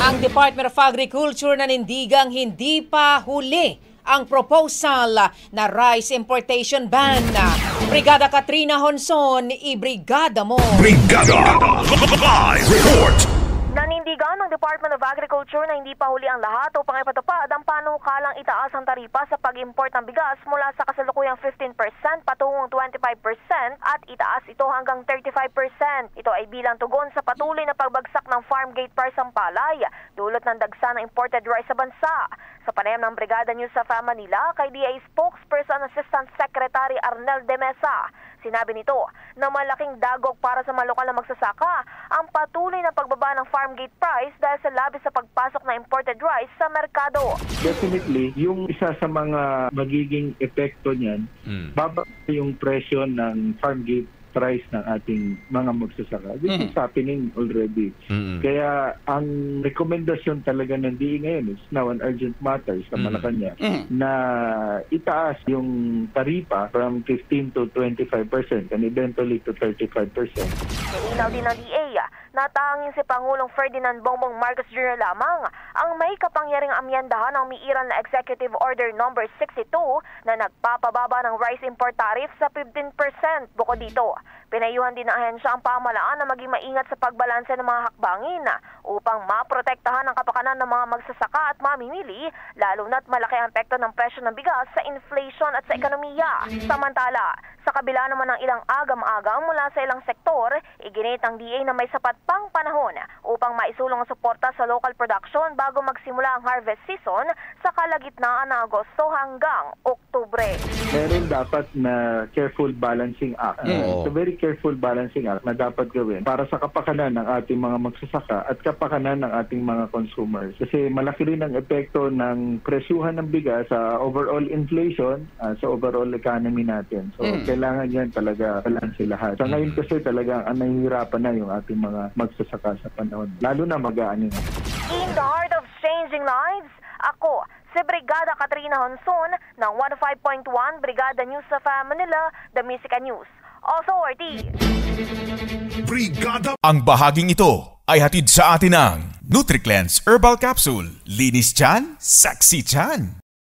Ang Department of Agriculture nanindigang hindi pa huli ang proposal na rice importation ban. Brigada Katrina Honson, ibrigada mo. Brigada Live Report. Nanindigan ng Department of Agriculture na hindi pa huli ang lahat upang ipatupad ang panukalang itaas ang taripa sa pag-import ng bigas mula sa kasalukuyang 15% patungong 25% at itaas ito hanggang 35%. Ito ay bilang tugon sa patuloy na pagbagsak ng farm gate price ng palay, dulot ng dagsa ng imported rice sa bansa. Sa panayam ng Brigada News sa Manila kay DA Spokesperson Assistant Secretary Arnel de Mesa, sinabi nito na malaking dagok para sa mga lokal na magsasaka ang patuloy na pagbaba ng farm gate price dahil sa labis sa pagpasok na imported rice sa merkado. Definitely, yung isa sa mga magiging epekto niyan, bababa yung presyo ng farm gate price ng ating mga magsasaka. This is happening already. Kaya ang rekomendasyon talaga ng DA ngayon is now an urgent matter sa Malacanang na itaas yung taripa from 15 to 25% and eventually to 35%. Malinaw din ng DA na tanging si Pangulong Ferdinand Bongbong Marcos Jr. lamang ang may kapangyarihang amyendahan ng umiiral na Executive Order No. 62 na nagpapababa ng rice import tariff sa 15%. Bukod dito, pinayuhan din ng ahensya ang pamahalaan na maging maingat sa pagbalanse ng mga hakbangin upang maprotektahan ang kapakanan ng mga magsasaka at mamimili, lalo na't malaki ang epekto ng presyo ng bigas sa inflation at sa ekonomiya. Samantala, sa kabila naman ng ilang agam-agam mula sa ilang sektor, iginit ang DA na may sapat pang panahon upang maisulong ang suporta sa local production bago magsimula ang harvest season sa kalagitnaan ng Agosto hanggang Oktubre. Meron dapat na careful balancing act. It's a very careful balancing act na dapat gawin para sa kapakanan ng ating mga magsasaka at kapakanan ng ating mga consumers. Kasi malaki rin ang epekto ng presyuhan ng bigas sa overall inflation, sa overall economy natin. So, kailangan yan talaga balanse lahat. Sa ngayon kasi talaga ang nahihirapan na yung ating mga magsasaka sa panahon. Lalo na mag-aani na. In the heart of changing lives, ako, si Brigada Katrina Honson ng 105.1 Brigada News sa Manila, The Music News Authority. Brigada. Ang bahaging ito ay hatid sa atin ng NutriCleanse Herbal Capsule. Linis tiyan, sexy tiyan.